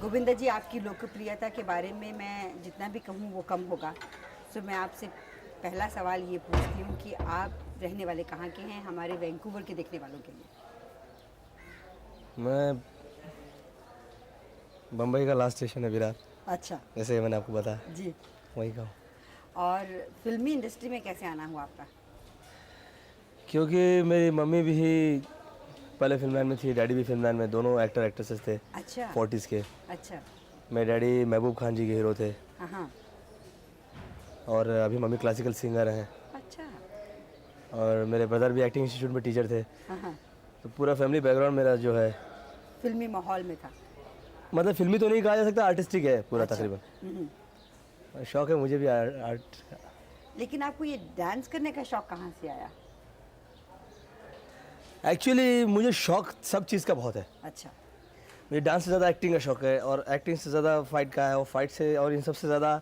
गोविंदा जी, आपकी लोकप्रियता के बारे में मैं जितना भी कहूँ वो कम होगा। सो मैं आपसे पहला सवाल ये पूछती हूँ कि आप रहने वाले कहाँ के हैं, हमारे वैंकूवर के देखने वालों के लिए? मैं बम्बई का लास्ट स्टेशन है विरार, अच्छा। जैसे मैंने आपको बताया जी। वहीं का हूँ। और फिल्मी इंडस्ट्री में कैसे आना हुआ आपका? क्योंकि मेरी मम्मी भी पहले फिल्म लाइन में थी, डैडी भी फिल्म लाइन में, दोनों एक्टर एक्ट्रेसेस थे अच्छा। 40s के। अच्छा। मेरे डैडी महबूब खान जी के हीरो थे हाँ हाँ। और अभी मम्मी क्लासिकल सिंगर हैं। अच्छा। और मेरे ब्रदर भी एक्टिंग इंस्टीट्यूट में टीचर थे। हाँ हाँ। तो पूरा फैमिली बैकग्राउंड मेरा जो है, फिल्मी माहौल में था। मतलब फिल्मी तो नहीं कहा जा सकता, आर्टिस्टिक है पूरा अच्छा। तकरीबन। शौक है मुझे भी आर्ट। लेकिन आपको ये डांस करने का शौक कहाँ से आया? एक्चुअली मुझे शौक सब चीज़ का बहुत है। अच्छा। मुझे डांस से ज़्यादा एक्टिंग का शौक है, और एक्टिंग से ज़्यादा फाइट का है, और फाइट से और इन सबसे ज़्यादा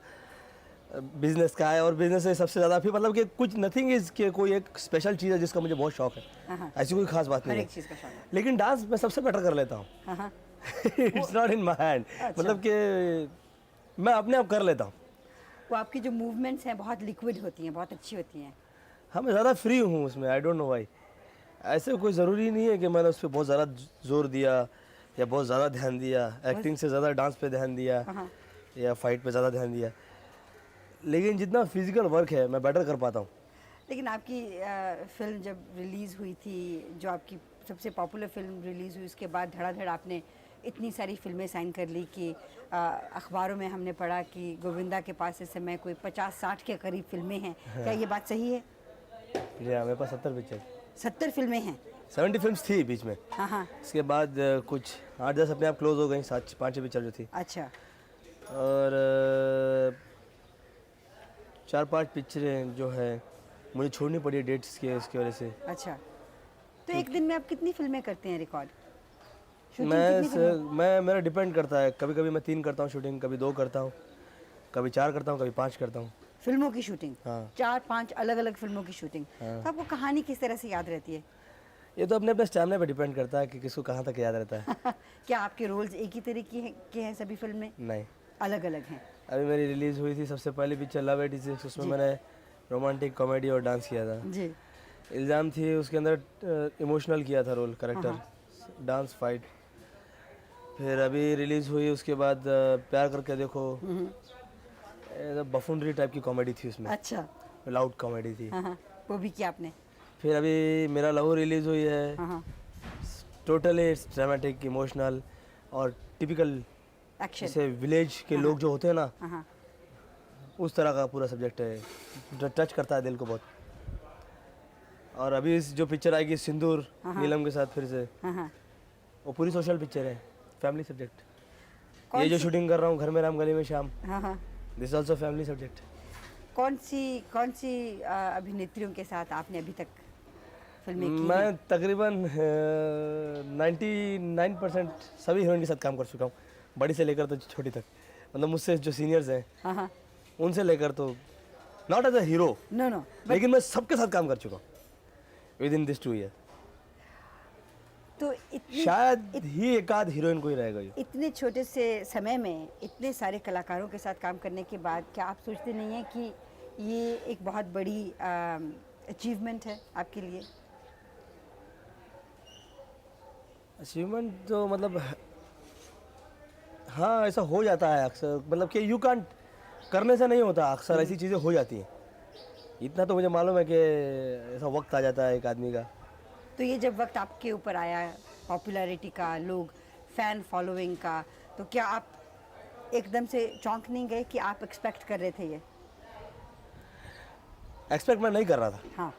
बिजनेस का है, और बिजनेस से सबसे ज़्यादा फिर मतलब कि कुछ नथिंग इज़ कि कोई एक स्पेशल चीज़ है जिसका मुझे बहुत शौक है। हाँ हाँ। ऐसी कोई खास बात हर नहीं एक है, चीज़ का शौक है। लेकिन डांस मैं सबसे बेटर कर लेता हूँ। हाँ हाँ। It's not in my hand, अच्छा। मतलब कि मैं अपने आप कर लेता हूँ। वो आपकी जो मूवमेंट्स हैं बहुत लिक्विड होती हैं, बहुत अच्छी होती हैं। हाँ, मैं ज़्यादा फ्री हूँ उसमें, आई डोंट नो वाई। ऐसे कोई ज़रूरी नहीं है कि मैंने उस पर बहुत ज़्यादा जोर दिया या बहुत ज़्यादा ध्यान दिया, एक्टिंग से ज़्यादा डांस पे ध्यान दिया हाँ। या फाइट पे ज़्यादा ध्यान दिया, लेकिन जितना फिजिकल वर्क है मैं बेटर कर पाता हूँ। लेकिन आपकी फिल्म जब रिलीज़ हुई थी, जो आपकी सबसे पॉपुलर फिल्म रिलीज़ हुई, उसके बाद धड़ाधड़ आपने इतनी सारी फिल्में साइन कर ली कि अखबारों में हमने पढ़ा कि गोविंदा के पास इस समय कोई 50-60 के करीब फिल्में हैं। क्या ये बात सही है? जी हाँ, मेरे पास 70 पिक्चर, 70 फिल्में हैं? 70 फिल्म्स थी बीच में। हाँ हाँ। इसके बाद कुछ 8-10 अपने आप क्लोज हो गई, 7-5 पिक्चर जो थी। अच्छा। और 4-5 पिक्चरें जो है मुझे छोड़नी पड़ी डेट्स के इसकी वजह से। अच्छा। तो एक दिन में आप कितनी फिल्में करते हैं रिकॉर्ड? शूटिंग मैं कितनी फिल्में? मैं मेरा डिपेंड करता है, कभी कभी मैं 3 करता हूँ शूटिंग, कभी 2 करता हूँ, कभी 4 करता हूँ, कभी 5 करता हूँ। फिल्मों की शूटिंग? हाँ। 4-5 अलग अलग फिल्मों की शूटिंग। हाँ। तो आपको कहानी किस तरह से याद रहती है? ये तो अपने अपने स्टैमिना पे डिपेंड करता है कि किसको कहाँ तक याद रहता है। क्या आपके रोल्स एक ही तरह के हैं सभी फिल्म में? नहीं, अलग अलग हैं? अभी मेरी रिलीज़ हुई थी सबसे पहली पिक्चर लव 86, उसमें जी। मैंने रोमांटिक कॉमेडी और डांस किया था। जी। इल्ज़ाम थी उसके अंदर इमोशनल किया था रोल, करेक्टर, हाँ। Dance, fight. फिर अभी रिलीज़ हुई उसके बाद प्यार करके देखो, बफूनरी टाइप की कॉमेडी थी उसमें, अच्छा। लाउड कॉमेडी थी। हाँ हाँ, वो भी किया आपने? फिर अभी मेरा लहू रिलीज़ हुई है, हाँ हाँ। टोटली ड्रामेटिक, इमोशनल और टिपिकल, एक्शन। जैसे विलेज के हाँ, लोग जो होते हैं ना, हाँ हाँ। उस तरह का पूरा सब्जेक्ट है, जो टच करता है दिल को बहुत। और अभी इस जो पिक्चर आएगी सिंदूर हाँ। नीलम के साथ फिर से, हाँ हाँ। वो पूरी सोशल पिक्चर है, फैमिली सब्जेक्ट। कौन ये जो सी? शूटिंग कर रहा हूँ घर में राम गली में शाम, हाँ हाँ। This also family subject. कौन सी अभिनेत्रियों के साथ आपने अभी तक फिल्में की हैं? मैं तकरीबन 99% सभी हीरोइन के साथ काम कर चुका हूँ, बड़ी से लेकर तो छोटी तक। मतलब मुझसे जो सीनियर्स हैं हाँ हाँ। उनसे लेकर, तो not as a hero, no no, लेकिन मैं सबके साथ काम कर चुका हूँ विद इन दिस 2 ईयर। तो इतनी शायद ही एक आध हीरोइन कोई रहेगा ये। इतने छोटे से समय में इतने सारे कलाकारों के साथ काम करने के बाद क्या आप सोचते नहीं हैं कि ये एक बहुत बड़ी अचीवमेंट है आपके लिए? अचीवमेंट तो मतलब हाँ, ऐसा हो जाता है अक्सर, मतलब कि यू कांट, करने से नहीं होता, अक्सर ऐसी चीज़ें हो जाती हैं। इतना तो मुझे मालूम है कि ऐसा वक्त आ जाता है एक आदमी का। तो ये जब वक्त आपके ऊपर आया पॉपुलैरिटी का, लोग फैन फॉलोइंग का, तो क्या आप एकदम से चौंक नहीं गए कि आप एक्सपेक्ट कर रहे थे ये? एक्सपेक्ट मैं नहीं कर रहा था, हाँ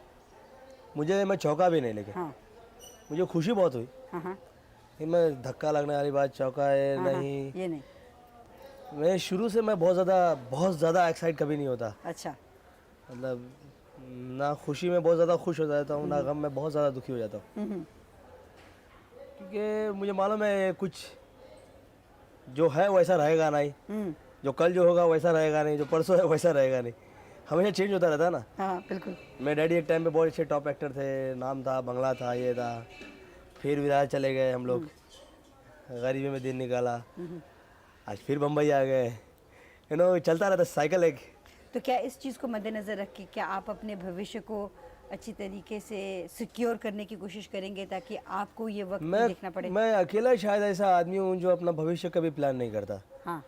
मैं चौंका भी नहीं, लेकिन हाँ। मुझे खुशी बहुत हुई। हाँ हाँ। कि मैं धक्का लगने वाली बात, चौंका है हाँ हाँ, नहीं। ये नहीं। मैं शुरू से मैं बहुत ज़्यादा एक्साइट कभी नहीं होता, अच्छा। मतलब ना खुशी में बहुत ज़्यादा खुश हो जाता हूँ, ना गम में बहुत ज़्यादा दुखी हो जाता हूँ। क्योंकि मुझे मालूम है कुछ जो है वैसा रहेगा नहीं, जो कल जो होगा वैसा रहेगा नहीं, जो परसों है वैसा रहेगा नहीं, हमेशा चेंज होता रहता है ना। हाँ बिल्कुल। मेरे डैडी एक टाइम पे बहुत अच्छे टॉप एक्टर थे, नाम था, बंगला था, ये था। फिर विरार चले गए हम लोग, गरीबी में दिन निकाला। आज फिर बम्बई आ गए, चलता रहता साइकिल एक। तो क्या इस चीज़ को मद्देनज़र रख के क्या आप अपने भविष्य को अच्छी तरीके से सिक्योर करने की कोशिश करेंगे ताकि आपको ये वक्त नहीं देखना पड़े? मैं अकेला शायद ऐसा आदमी हूँ जो अपना भविष्य कभी प्लान नहीं करता। हाँ।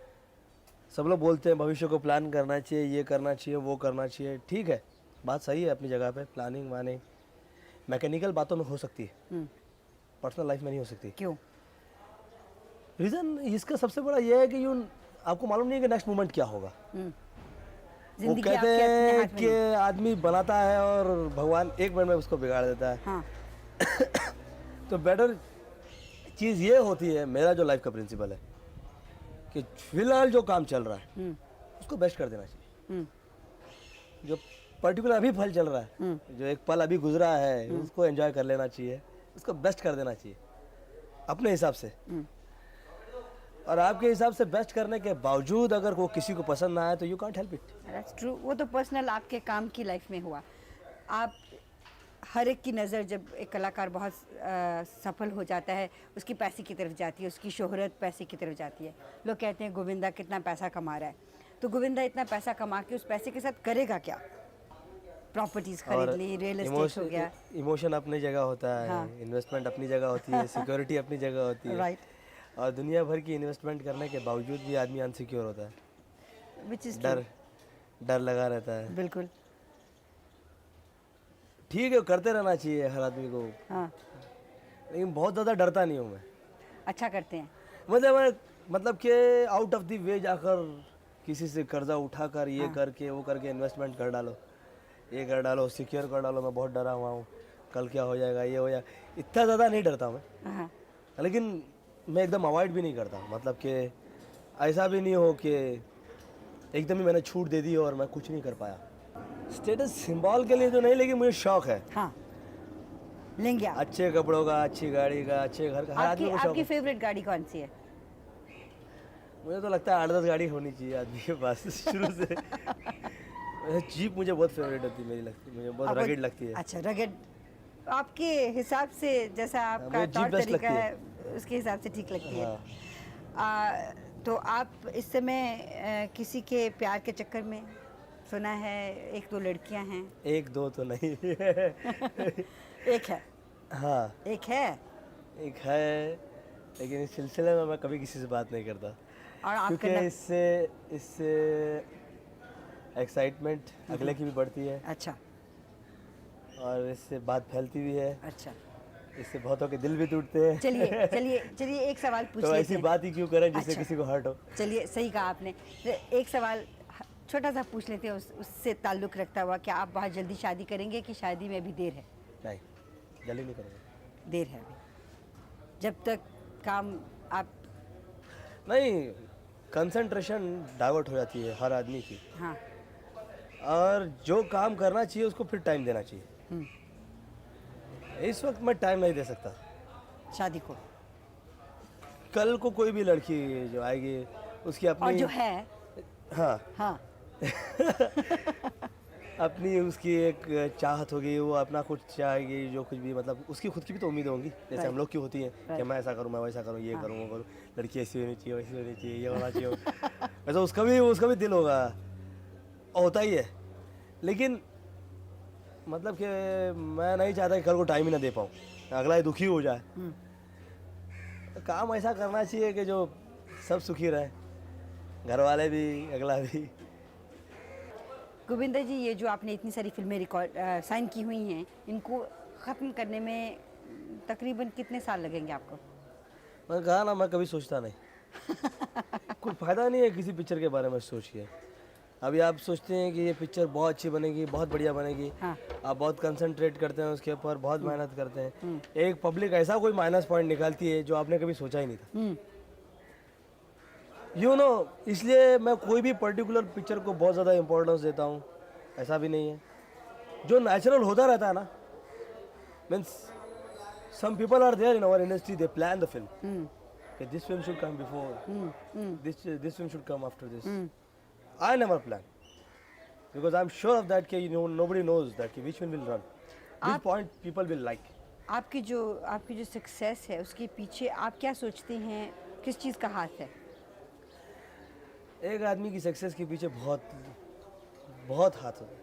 सब लोग बोलते हैं भविष्य को प्लान करना चाहिए, ये करना चाहिए, वो करना चाहिए। ठीक है, बात सही है अपनी जगह पे। प्लानिंग वानिंग मैकेनिकल बातों में हो सकती है, पर्सनल लाइफ में नहीं हो सकती। क्यों? रीज़न इसका सबसे बड़ा ये है कि आपको मालूम नहीं है कि नेक्स्ट मोमेंट क्या होगा। वो जिंदगी कहते आपके अपने हैं हाथ में कि नहीं। आदमी बनाता है और भगवान एक मिनट में उसको बिगाड़ देता है। हाँ। तो बेटर चीज़ ये होती है, मेरा जो लाइफ का प्रिंसिपल है कि फिलहाल जो काम चल रहा है उसको बेस्ट कर देना चाहिए। जो पर्टिकुलर अभी फल चल रहा है, जो एक पल अभी गुजरा है, उसको एंजॉय कर लेना चाहिए, उसको बेस्ट कर देना चाहिए अपने हिसाब से। और आपके हिसाब से बेस्ट करने के बावजूद अगर वो किसी को पसंद ना आए तो you can't help it. That's true. वो तो पर्सनल आपके काम की लाइफ में हुआ। आप हर एक की नज़र जब एक कलाकार बहुत सफल हो जाता है उसकी पैसे की तरफ जाती है, उसकी शोहरत पैसे की तरफ जाती है। लोग कहते हैं गोविंदा कितना पैसा कमा रहा है, तो गोविंदा इतना पैसा कमा के उस पैसे के साथ करेगा क्या? प्रॉपर्टीज खरीद ली, रियल एस्टेट हो गया। इमोशन अपनी जगह होता है, हाँ। इन्वेस्टमेंट अपनी जगह होती है, सिक्योरिटी अपनी जगह होती है। राइट। और दुनिया भर की इन्वेस्टमेंट करने के बावजूद भी आदमी अनसिक्योर होता है। विच इज़ डर लगा रहता है। बिल्कुल। ठीक है, करते रहना चाहिए हर आदमी को, हाँ। लेकिन बहुत ज़्यादा डरता नहीं हूँ मैं। अच्छा करते हैं। मतलब कि आउट ऑफ द वे जाकर किसी से कर्जा उठाकर ये करके वो करके इन्वेस्टमेंट कर डालो, ये कर डालो, सिक्योर कर डालो। मैं बहुत डरा हुआ हूँ, कल क्या हो जाएगा, ये हो जाएगा। इतना ज़्यादा नहीं डरता मैं, हाँ। लेकिन मैं एकदम अवॉइड भी नहीं करता। मतलब कि ऐसा भी नहीं हो कि एकदम ही मैंने छूट दे दी और मैं कुछ नहीं कर पाया। स्टेटस सिंबल के लिए तो नहीं, लेकिन मुझे शौक है। हाँ, लेंगे आप। अच्छे कपड़ों का, अच्छी गाड़ी का, अच्छे घर का, हर आदमी को शौक आपकी है। फेवरेट गाड़ी कौन सी है? मुझे तो लगता है 8-10 गाड़ी होनी चाहिए आदमी के पास शुरू से। जीप मुझे बहुत फेवरेट होती है, मुझे बहुत आपको- रगेड लगती है। अच्छा, रगेड। आपके हिसाब से जैसा आपका मुझे तौर जीप बेस्ट तरीका लगती है उसके हिसाब से ठीक लगती है। हाँ। तो आप इस समय किसी के प्यार के चक्कर में? सुना है 1-2 लड़कियां हैं। 1-2 तो नहीं। एक है। हाँ, एक है। एक है, लेकिन इस सिलसिले में मैं कभी किसी से बात नहीं करता, और आप क्योंकि करना। इससे एक्साइटमेंट अगले की भी बढ़ती है अच्छा। और इससे बात फैलती भी है। अच्छा, इससे बहुतों के दिल भी टूटते हैं। चलिए चलिए चलिए, एक सवाल पूछ तो लेते ऐसी हैं। बात ही क्यों करें जिससे अच्छा। किसी को हर्ट हो। चलिए, सही कहा आपने। तो एक सवाल छोटा सा पूछ लेते हैं उससे ताल्लुक़ रखता हुआ, क्या आप बहुत जल्दी शादी करेंगे कि शादी में अभी देर है? नहीं, जल्दी नहीं करेंगे। देर है अभी, जब तक काम आप। नहीं, कंसंट्रेशन डाइवर्ट हो जाती है हर आदमी की, हाँ। और जो काम करना चाहिए उसको फिर टाइम देना चाहिए। इस वक्त मैं टाइम नहीं दे सकता। शादी को। कल को कोई भी लड़की जो आएगी उसकी और अपनी जो है। हाँ हाँ। अपनी उसकी एक चाहत होगी, वो अपना कुछ चाहेगी, जो कुछ भी, मतलब उसकी खुद की भी तो उम्मीदें होंगी, जैसे हम लोग की होती हैं कि मैं ऐसा करूँ, मैं वैसा करूँ, ये करूँ, वो करूँ, लड़की ऐसी होनी चाहिए, वैसी होनी चाहिए, ये होना चाहिए। वैसा उसका भी दिल होगा, होता ही है। लेकिन मतलब कि मैं नहीं चाहता कि कल को टाइम ही ना दे पाऊँ, अगला ही दुखी हो जाए। काम ऐसा करना चाहिए कि जो सब सुखी रहे, घर वाले भी, अगला भी। गोविंदा जी, ये जो आपने इतनी सारी फिल्में साइन की हुई हैं, इनको ख़त्म करने में तकरीबन कितने साल लगेंगे आपको? मैं कहा ना, मैं कभी सोचता नहीं। कोई फ़ायदा नहीं है किसी पिक्चर के बारे में सोच के। अभी आप सोचते हैं कि ये पिक्चर बहुत अच्छी बनेगी, बहुत बढ़िया बनेगी। हाँ। आप बहुत कंसंट्रेट करते हैं उसके ऊपर, बहुत मेहनत करते हैं। एक पब्लिक ऐसा कोई माइनस पॉइंट निकालती है जो आपने कभी सोचा ही नहीं था। इसलिए मैं कोई भी पर्टिकुलर पिक्चर को बहुत ज़्यादा इम्पोर्टेंस देता हूँ, ऐसा भी नहीं है। जो नेचुरल होता रहता है ना, means some people are there in our industry, they plan the film, this film should come before, this film should come after this. I never plan, because I'm sure of that कि nobody knows that कि which one will run, which point people will like. आपकी जो success है उसके पीछे आप क्या सोचते हैं, किस चीज़ का हाथ है? एक आदमी की सक्सेस के पीछे बहुत बहुत हाथ होता है,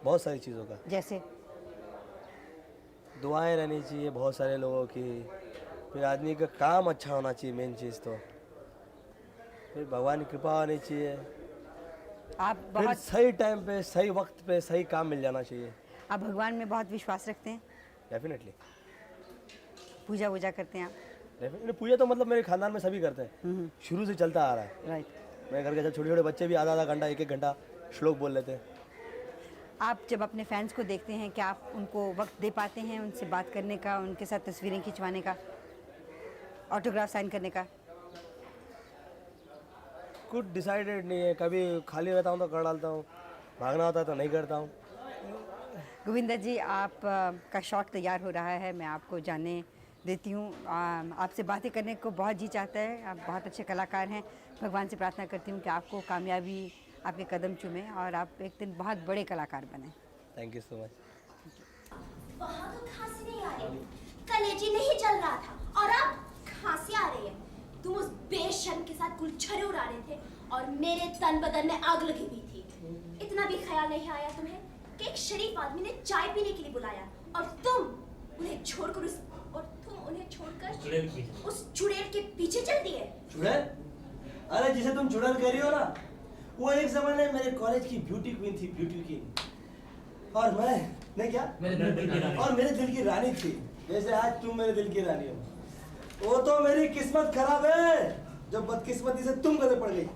बहुत सारी चीज़ों का। जैसे दुआएं रहनी चाहिए बहुत सारे लोगों की, फिर आदमी का काम अच्छा होना चाहिए मेन चीज़ तो, फिर भगवान की कृपा होनी चाहिए, आप फिर बहुत सही टाइम पे सही वक्त पे सही काम मिल जाना चाहिए। आप भगवान में बहुत विश्वास रखते हैं, डेफिनेटली पूजा वूजा करते हैं आप? डेफिनेटली पूजा तो मतलब मेरे खानदान में सभी करते हैं, शुरू से चलता आ रहा है। राइट। मेरे घर के जब छोटे छोटे बच्चे भी आधा आधा घंटा एक एक घंटा श्लोक बोल लेते हैं। आप जब अपने फैंस को देखते हैं क्या आप उनको वक्त दे पाते हैं उनसे बात करने का, उनके साथ तस्वीरें खिंचवाने का, ऑटोग्राफ साइन करने का? कुछ डिसाइडेड नहीं है, कभी खाली रहता हूँ तो कर डालता हूँ, भागना होता है तो नहीं करता हूँ। गोविंदा जी, आप का शॉट तैयार हो रहा है, मैं आपको जानने देती हूँ। आपसे बातें करने को बहुत जी चाहता है, आप बहुत अच्छे कलाकार हैं। भगवान से प्रार्थना करती हूँ कि आपको कामयाबी आपके कदम चूमे और आप एक दिन बहुत बड़े कलाकार बने। Thank you so much. वहाँ तो खांसी नहीं आ रही, कलेजी नहीं चल रहा था और अब खांसी आ रही है। तुम उस बेशर्म के साथ गुलछरे उड़ा रहे थे और मेरे तन बदन में आग लगी हुई थी। इतना भी ख्याल नहीं आया तुम्हें कि एक शरीफ आदमी ने चाय पीने के लिए बुलाया और तुम उन्हें छोड़कर उस चुड़ैल के पीछे चल दिए। चुड़ैल? अरे जिसे तुम चुड़ैल कह रही हो ना, वो एक जमाने में मेरे कॉलेज की ब्यूटी क्वीन थी, ब्यूटी क्वीन। और मैं क्या और मेरे दिल की रानी थी, जैसे आज तुम मेरे दिल की रानी हो। वो तो मेरी किस्मत खराब है जो बदकिस्मती से तुम गले पड़ गई।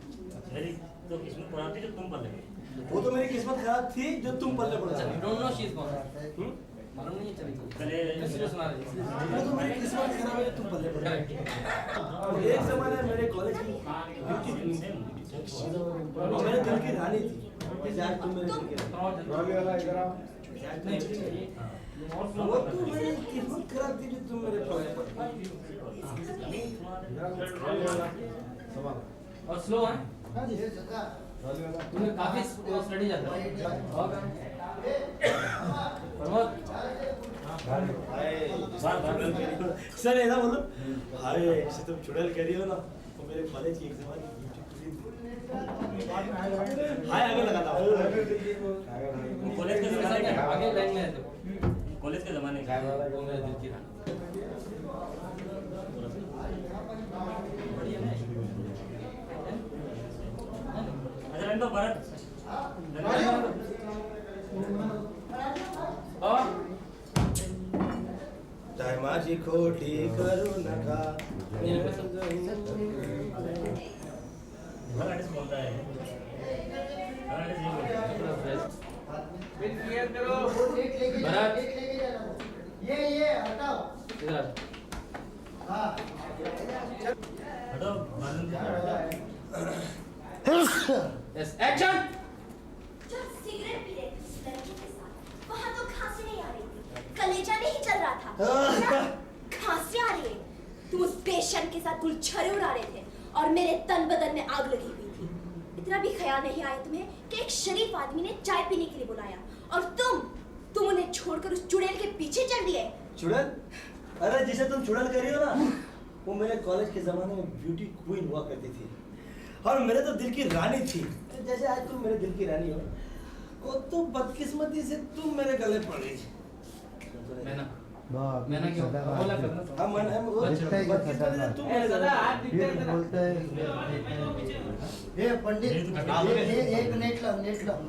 मेरी तो किस्मत खराब थी जो तुम पल्ले गए। वो तो मेरी किस्मत खराब थी जो तुम पल्ले पड़ गई। Don't know she is gone. मालूम नहीं चली। पहले सीरियस सुना रही वो तो मेरी किस्मत खराब है जो तुम पल्ले पड़ गई। एक जमाने में मेरे कॉलेज की ब्यूटी क्वीन थी, वो मेरे दिल की रानी थी, जैसे आज तुम मेरे दिल की रानी। वो तो मेरी किस्मत खराब थी जो तुम मेरे पल्ले पड़ गई। और स्लो है। तुम्हें काफी स्टडी जाता है। प्रमोद सर ऐसा बोलो, हाय जैसे तुम चुड़ैल कह रही हो ना, तो मेरे कॉलेज की एक जमाने की ब्यूटी क्वीन थी। हाय आगे लगाता हूँ। कॉलेज के जमाने के आगे लाइन में है तो कॉलेज के जमाने के वो मेरे दिल की रानी। अच्छा रंडो भरत और चाहे माझी खोटी करू नका। हर आर्टिस्ट बोलता है, हर आर्टिस्ट यही बोलता है। बिल क्लियर करो। भरत ये हटाओ। इधर हटो यस एक्शन। जब सिगरेट पी रहे थे उस लड़की के साथ, वहाँ तो खांसी नहीं आ रही थी, कलेजा नहीं चल रहा था। खांसी आ रही है। तुम उस बेशर्म के साथ गुलछरे उड़ा रहे थे और मेरे तन बदन में आग लगी हुई थी। इतना भी ख्याल नहीं आया तुम्हें कि एक शरीफ आदमी ने चाय पीने के लिए बुलाया और तुम उन्हें छोड़कर उस चुड़ैल के पीछे चल दिए। चुड़ैल? अरे जिसे तुम चुड़ैल कह रही हो ना, वो मेरे कॉलेज के जमाने में ब्यूटी क्वीन हुआ करती थी और मेरे तो दिल की रानी थी, जैसे आज तुम मेरे दिल की रानी हो। वो तो बदकिस्मती से तुम मेरे गले पड़ गई। मैंने क्यों बोला करना। हम बदकिस्मती से तुम मेरे गले पड़ गई। बोलते हैं ये पंडित, एक नेट लो।